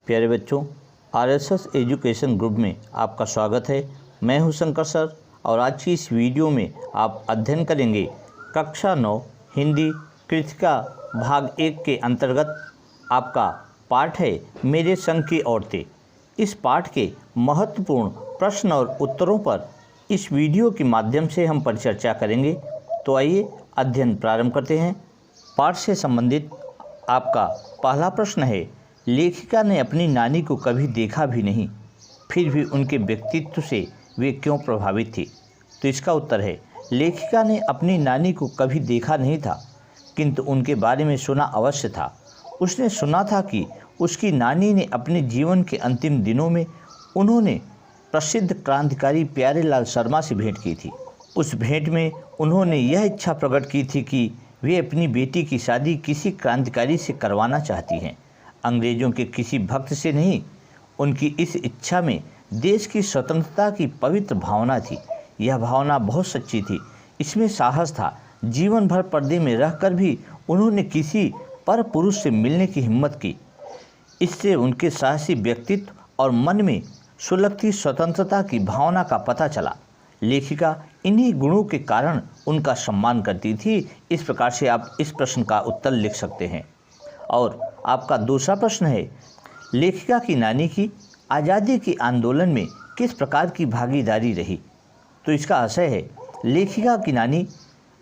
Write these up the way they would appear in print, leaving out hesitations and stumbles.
प्यारे बच्चों, RSS education group में आपका स्वागत है। मैं हूं शंकर सर और आज की इस वीडियो में आप अध्ययन करेंगे कक्षा 9 हिंदी कृतिका भाग 1 के अंतर्गत आपका पाठ है मेरे संग की औरतें। इस पाठ के महत्वपूर्ण प्रश्न और उत्तरों पर इस वीडियो के माध्यम से हम परिचर्चा करेंगे। तो आइए अध्ययन प्रारंभ करते हैं। पाठ से संबंधित आपका पहला प्रश्न है, लेखिका ने अपनी नानी को कभी देखा भी नहीं, फिर भी उनके व्यक्तित्व से वे क्यों प्रभावित थी? तो इसका उत्तर है, लेखिका ने अपनी नानी को कभी देखा नहीं था, किंतु उनके बारे में सुना अवश्य था। उसने सुना था कि उसकी नानी ने अपने जीवन के अंतिम दिनों में उन्होंने प्रसिद्ध क्रांतिकारी प्यारेलाल शर्मा से भेंट की थी। उस भेंट में उन्होंने यह इच्छा प्रकट की थी कि वे अपनी बेटी की शादी किसी क्रांतिकारी से करवाना चाहती हैं, अंग्रेज़ों के किसी भक्त से नहीं। उनकी इस इच्छा में देश की स्वतंत्रता की पवित्र भावना थी। यह भावना बहुत सच्ची थी, इसमें साहस था। जीवन भर पर्दे में रहकर भी उन्होंने किसी पर पुरुष से मिलने की हिम्मत की। इससे उनके साहसी व्यक्तित्व और मन में सुलगती स्वतंत्रता की भावना का पता चला। लेखिका इन्हीं गुणों के कारण उनका सम्मान करती थी। इस प्रकार से आप इस प्रश्न का उत्तर लिख सकते हैं। और आपका दूसरा प्रश्न है, लेखिका की नानी की आज़ादी के आंदोलन में किस प्रकार की भागीदारी रही? तो इसका आशय है, लेखिका की नानी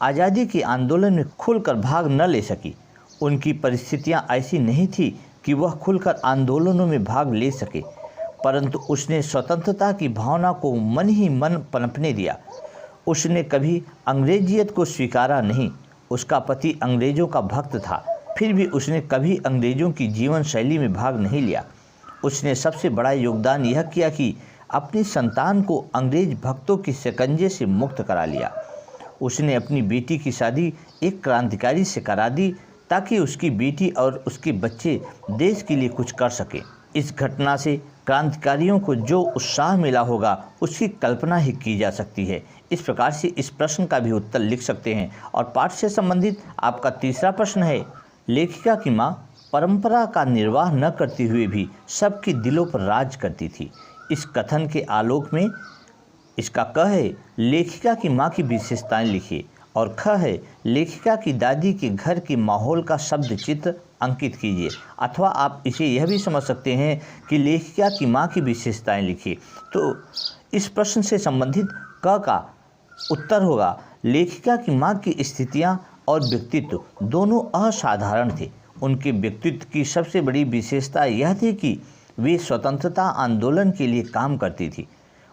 आज़ादी के आंदोलन में खुलकर भाग न ले सकी। उनकी परिस्थितियां ऐसी नहीं थी कि वह खुलकर आंदोलनों में भाग ले सके, परंतु उसने स्वतंत्रता की भावना को मन ही मन पनपने दिया। उसने कभी अंग्रेजियत को स्वीकारा नहीं। उसका पति अंग्रेज़ों का भक्त था, फिर भी उसने कभी अंग्रेज़ों की जीवन शैली में भाग नहीं लिया। उसने सबसे बड़ा योगदान यह किया कि अपनी संतान को अंग्रेज भक्तों के शिकंजे से मुक्त करा लिया। उसने अपनी बेटी की शादी एक क्रांतिकारी से करा दी ताकि उसकी बेटी और उसके बच्चे देश के लिए कुछ कर सकें। इस घटना से क्रांतिकारियों को जो उत्साह मिला होगा उसकी कल्पना ही की जा सकती है। इस प्रकार से इस प्रश्न का भी उत्तर लिख सकते हैं। और पाठ से संबंधित आपका तीसरा प्रश्न है, लेखिका की माँ परंपरा का निर्वाह न करते हुए भी सबके दिलों पर राज करती थी। इस कथन के आलोक में इसका क है, लेखिका की माँ की विशेषताएं लिखिए, और ख है, लेखिका की दादी के घर के माहौल का शब्द चित्र अंकित कीजिए। अथवा आप इसे यह भी समझ सकते हैं कि लेखिका की माँ की विशेषताएं लिखिए। तो इस प्रश्न से संबंधित क का उत्तर होगा, लेखिका की माँ की स्थितियाँ और व्यक्तित्व दोनों असाधारण थे। उनके व्यक्तित्व की सबसे बड़ी विशेषता यह थी कि वे स्वतंत्रता आंदोलन के लिए काम करती थी।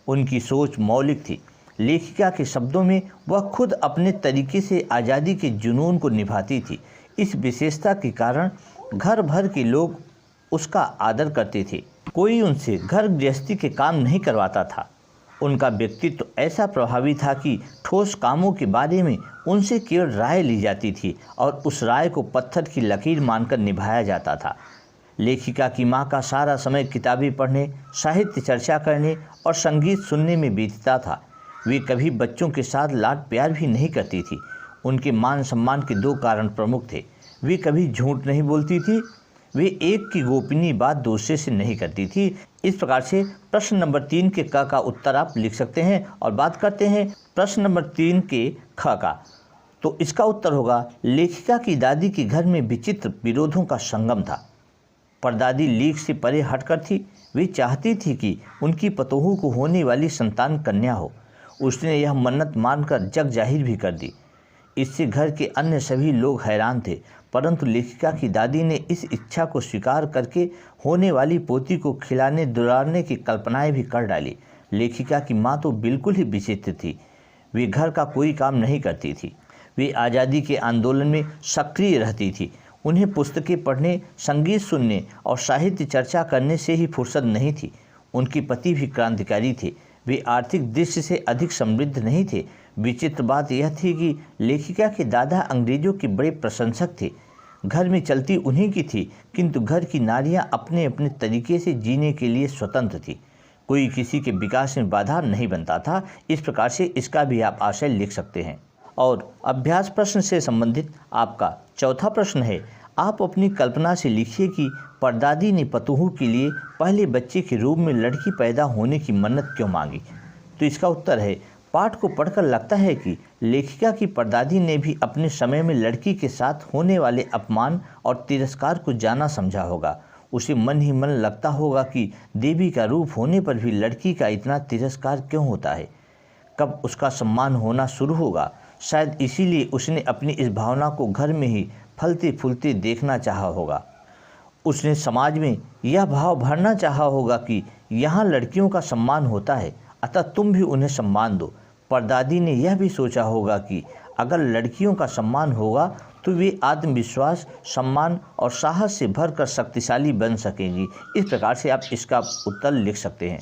उनकी सोच मौलिक थी। लेखिका के शब्दों में वह खुद अपने तरीके से आज़ादी के जुनून को निभाती थी। इस विशेषता के कारण घर भर के लोग उसका आदर करते थे। कोई उनसे घर गृहस्थी के काम नहीं करवाता था। उनका व्यक्तित्व ऐसा प्रभावी था कि ठोस कामों के बारे में उनसे केवल राय ली जाती थी और उस राय को पत्थर की लकीर मानकर निभाया जाता था। लेखिका की माँ का सारा समय किताबें पढ़ने, साहित्य चर्चा करने और संगीत सुनने में बीतता था। वे कभी बच्चों के साथ लाड प्यार भी नहीं करती थी। उनके मान सम्मान के दो कारण प्रमुख थे। वे कभी झूठ नहीं बोलती थी। वे एक की गोपनीय बात दूसरे से नहीं करती थी। इस प्रकार से प्रश्न नंबर 3 के क का उत्तर आप लिख सकते हैं। और बात करते हैं प्रश्न नंबर 3 के ख का। तो इसका उत्तर होगा, लेखिका की दादी के घर में विचित्र विरोधों का संगम था। परदादी लीक से परे हटकर थी। वे चाहती थी कि उनकी पतोहू को होने वाली संतान कन्या हो। उसने यह मन्नत मानकर जग जाहिर भी कर दी। इससे घर के अन्य सभी लोग हैरान थे, परंतु लेखिका की दादी ने इस इच्छा को स्वीकार करके होने वाली पोती को खिलाने दुलारने की कल्पनाएं भी कर डाली। लेखिका की माँ तो बिल्कुल ही विचित्र थी। वे घर का कोई काम नहीं करती थी। वे आज़ादी के आंदोलन में सक्रिय रहती थी। उन्हें पुस्तकें पढ़ने, संगीत सुनने और साहित्य चर्चा करने से ही फुर्सत नहीं थी। उनके पति भी क्रांतिकारी थे। वे आर्थिक दृष्टि से अधिक समृद्ध नहीं थे। विचित्र बात यह थी कि लेखिका के दादा अंग्रेजों के बड़े प्रशंसक थे। घर में चलती उन्हीं की थी, किंतु घर की नारियां अपने अपने तरीके से जीने के लिए स्वतंत्र थी। कोई किसी के विकास में बाधा नहीं बनता था। इस प्रकार से इसका भी आप आशय लिख सकते हैं। और अभ्यास प्रश्न से संबंधित आपका चौथा प्रश्न है, आप अपनी कल्पना से लिखिए कि परदादी ने पतोहू के लिए पहले बच्चे के रूप में लड़की पैदा होने की मन्नत क्यों मांगी। तो इसका उत्तर है, पाठ को पढ़कर लगता है कि लेखिका की परदादी ने भी अपने समय में लड़की के साथ होने वाले अपमान और तिरस्कार को जाना समझा होगा। उसे मन ही मन लगता होगा कि देवी का रूप होने पर भी लड़की का इतना तिरस्कार क्यों होता है, कब उसका सम्मान होना शुरू होगा। शायद इसीलिए उसने अपनी इस भावना को घर में ही फलते फूलते देखना चाहा होगा। उसने समाज में यह भाव भरना चाहा होगा कि यहाँ लड़कियों का सम्मान होता है, अतः तुम भी उन्हें सम्मान दो। परदादी ने यह भी सोचा होगा कि अगर लड़कियों का सम्मान होगा तो वे आत्मविश्वास, सम्मान और साहस से भरकर शक्तिशाली बन सकेंगी। इस प्रकार से आप इसका उत्तर लिख सकते हैं।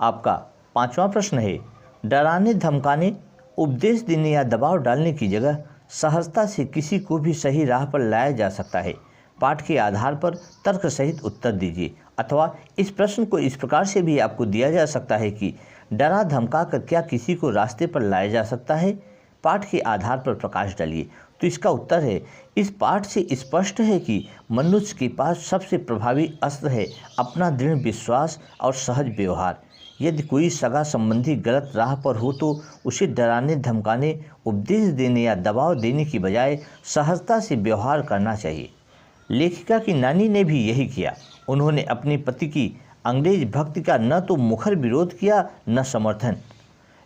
आपका 5वां प्रश्न है, डराने धमकाने, उपदेश देने या दबाव डालने की जगह सहजता से किसी को भी सही राह पर लाया जा सकता है। पाठ के आधार पर तर्क सहित उत्तर दीजिए। अथवा इस प्रश्न को इस प्रकार से भी आपको दिया जा सकता है कि डरा धमका कर क्या किसी को रास्ते पर लाया जा सकता है। पाठ के आधार पर प्रकाश डालिए। तो इसका उत्तर है, इस पाठ से स्पष्ट है कि मनुष्य के पास सबसे प्रभावी अस्त्र है अपना दृढ़ विश्वास और सहज व्यवहार। यदि कोई सगा संबंधी गलत राह पर हो तो उसे डराने धमकाने, उपदेश देने या दबाव देने की बजाय सहजता से व्यवहार करना चाहिए। लेखिका की नानी ने भी यही किया। उन्होंने अपने पति की अंग्रेज भक्ति का न तो मुखर विरोध किया न समर्थन।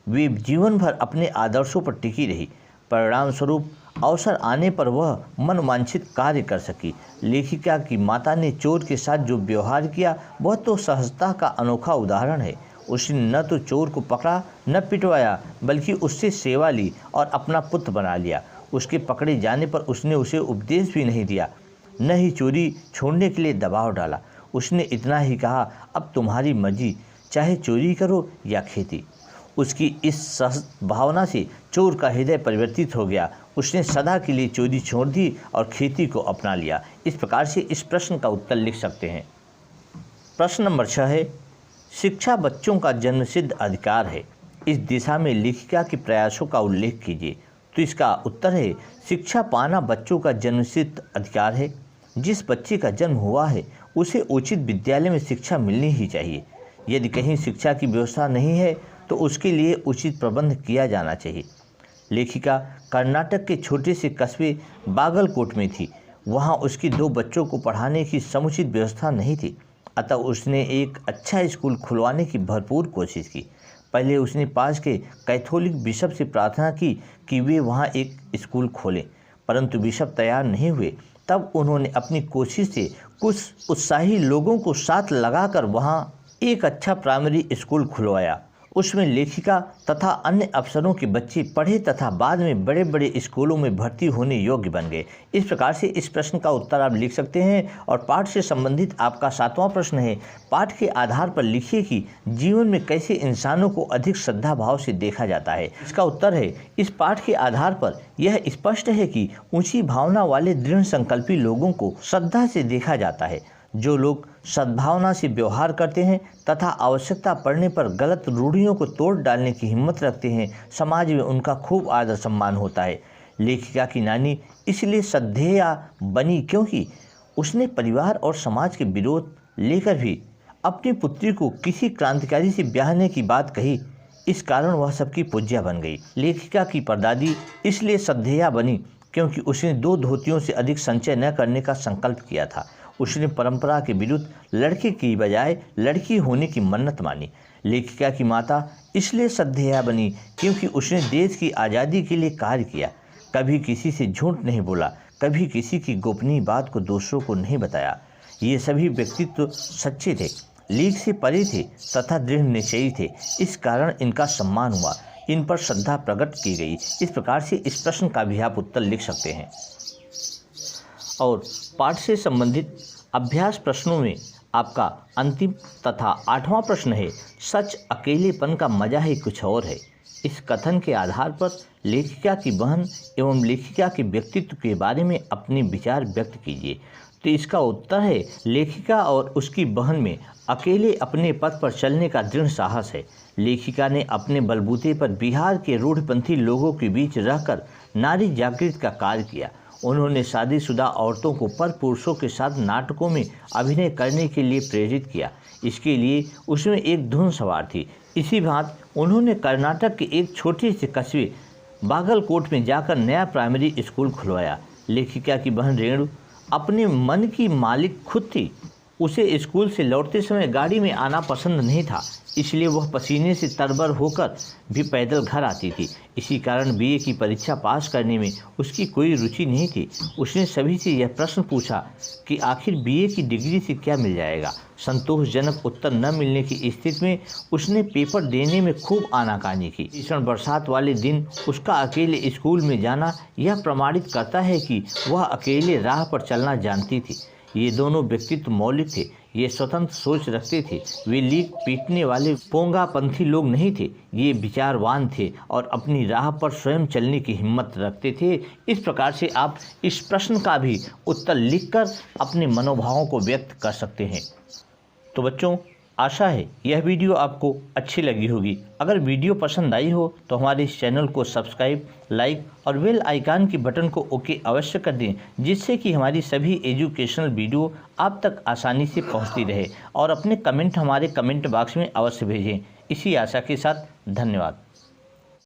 वे जीवन भर अपने आदर्शों पर टिकी रही। परिणाम स्वरूप अवसर आने पर वह मनवांछित कार्य कर सकी। लेखिका की माता ने चोर के साथ जो व्यवहार किया वह तो सहजता का अनोखा उदाहरण है। उसने न तो चोर को पकड़ा न पिटवाया, बल्कि उससे सेवा ली और अपना पुत्र बना लिया। उसके पकड़े जाने पर उसने उसे उपदेश भी नहीं दिया, न ही चोरी छोड़ने के लिए दबाव डाला। उसने इतना ही कहा, अब तुम्हारी मर्जी, चाहे चोरी करो या खेती। उसकी इस सहज भावना से चोर का हृदय परिवर्तित हो गया। उसने सदा के लिए चोरी छोड़ दी और खेती को अपना लिया। इस प्रकार से इस प्रश्न का उत्तर लिख सकते हैं। प्रश्न नंबर 6 है, शिक्षा बच्चों का जन्मसिद्ध अधिकार है। इस दिशा में लेखिका के प्रयासों का उल्लेख कीजिए। तो इसका उत्तर है, शिक्षा पाना बच्चों का जन्मसिद्ध अधिकार है। जिस बच्चे का जन्म हुआ है उसे उचित विद्यालय में शिक्षा मिलनी ही चाहिए। यदि कहीं शिक्षा की व्यवस्था नहीं है तो उसके लिए उचित प्रबंध किया जाना चाहिए। लेखिका कर्नाटक के छोटे से कस्बे बागलकोट में थी। वहाँ उसके 2 बच्चों को पढ़ाने की समुचित व्यवस्था नहीं थी, अतः उसने एक अच्छा स्कूल खुलवाने की भरपूर कोशिश की। पहले उसने पास के कैथोलिक बिशप से प्रार्थना की कि वे वहाँ एक स्कूल खोलें, परंतु बिशप तैयार नहीं हुए। तब उन्होंने अपनी कोशिश से कुछ उत्साही लोगों को साथ लगाकर वहाँ एक अच्छा प्राइमरी स्कूल खुलवाया। उसमें लेखिका तथा अन्य अफसरों के बच्चे पढ़े तथा बाद में बड़े बड़े स्कूलों में भर्ती होने योग्य बन गए। इस प्रकार से इस प्रश्न का उत्तर आप लिख सकते हैं। और पाठ से संबंधित आपका 7वां प्रश्न है, पाठ के आधार पर लिखिए कि जीवन में कैसे इंसानों को अधिक श्रद्धा भाव से देखा जाता है। इसका उत्तर है, इस पाठ के आधार पर यह स्पष्ट है कि ऊंची भावना वाले दृढ़ संकल्पी लोगों को श्रद्धा से देखा जाता है। जो लोग सद्भावना से व्यवहार करते हैं तथा आवश्यकता पड़ने पर गलत रूढ़ियों को तोड़ डालने की हिम्मत रखते हैं, समाज में उनका खूब आदर सम्मान होता है। लेखिका की नानी इसलिए श्रद्धेया बनी क्योंकि उसने परिवार और समाज के विरोध लेकर भी अपनी पुत्री को किसी क्रांतिकारी से ब्याहने की बात कही। इस कारण वह सबकी पूज्या बन गई। लेखिका की परदादी इसलिए श्रद्धेया बनी क्योंकि उसने 2 धोतियों से अधिक संचय न करने का संकल्प किया था। उसने परंपरा के विरुद्ध लड़के की बजाय लड़की होने की मन्नत मानी। लेखिका की माता इसलिए श्रद्धेया बनी क्योंकि उसने देश की आज़ादी के लिए कार्य किया, कभी किसी से झूठ नहीं बोला, कभी किसी की गोपनीय बात को दूसरों को नहीं बताया। ये सभी व्यक्तित्व सच्चे थे, लीक से परे थे तथा दृढ़ निश्चयी थे। इस कारण इनका सम्मान हुआ, इन पर श्रद्धा प्रकट की गई। इस प्रकार से इस प्रश्न का भी आप उत्तर लिख सकते हैं। और पाठ से संबंधित अभ्यास प्रश्नों में आपका अंतिम तथा 8वां प्रश्न है, सच अकेलेपन का मजा ही कुछ और है। इस कथन के आधार पर लेखिका की बहन एवं लेखिका के व्यक्तित्व के बारे में अपने विचार व्यक्त कीजिए। तो इसका उत्तर है, लेखिका और उसकी बहन में अकेले अपने पथ पर चलने का दृढ़ साहस है। लेखिका ने अपने बलबूते पर बिहार के रूढ़पंथी लोगों के बीच रहकर नारी जागृति का कार्य किया। उन्होंने शादीशुदा औरतों को पर पुरुषों के साथ नाटकों में अभिनय करने के लिए प्रेरित किया। इसके लिए उसमें एक धुन सवार थी। इसी भांति उन्होंने कर्नाटक के एक छोटे से कस्बे बागलकोट में जाकर नया प्राइमरी स्कूल खुलवाया। लेखिका की बहन रेणु अपने मन की मालिक खुद थी। उसे स्कूल से लौटते समय गाड़ी में आना पसंद नहीं था, इसलिए वह पसीने से तरबर होकर भी पैदल घर आती थी। इसी कारण बीए की परीक्षा पास करने में उसकी कोई रुचि नहीं थी। उसने सभी से यह प्रश्न पूछा कि आखिर बीए की डिग्री से क्या मिल जाएगा। संतोषजनक उत्तर न मिलने की स्थिति में उसने पेपर देने में खूब आनाकानी की। भीषण बरसात वाले दिन उसका अकेले स्कूल में जाना यह प्रमाणित करता है कि वह अकेले राह पर चलना जानती थी। ये दोनों व्यक्तित्व मौलिक थे। ये स्वतंत्र सोच रखते थे। वे लीक पीटने वाले पोंगापंथी लोग नहीं थे। ये विचारवान थे और अपनी राह पर स्वयं चलने की हिम्मत रखते थे। इस प्रकार से आप इस प्रश्न का भी उत्तर लिखकर अपने मनोभावों को व्यक्त कर सकते हैं। तो बच्चों, आशा है यह वीडियो आपको अच्छी लगी होगी। अगर वीडियो पसंद आई हो तो हमारे इस चैनल को सब्सक्राइब, लाइक और बेल आइकन की बटन को ओके अवश्य कर दें, जिससे कि हमारी सभी एजुकेशनल वीडियो आप तक आसानी से पहुंचती रहे। और अपने कमेंट हमारे कमेंट बॉक्स में अवश्य भेजें। इसी आशा के साथ धन्यवाद।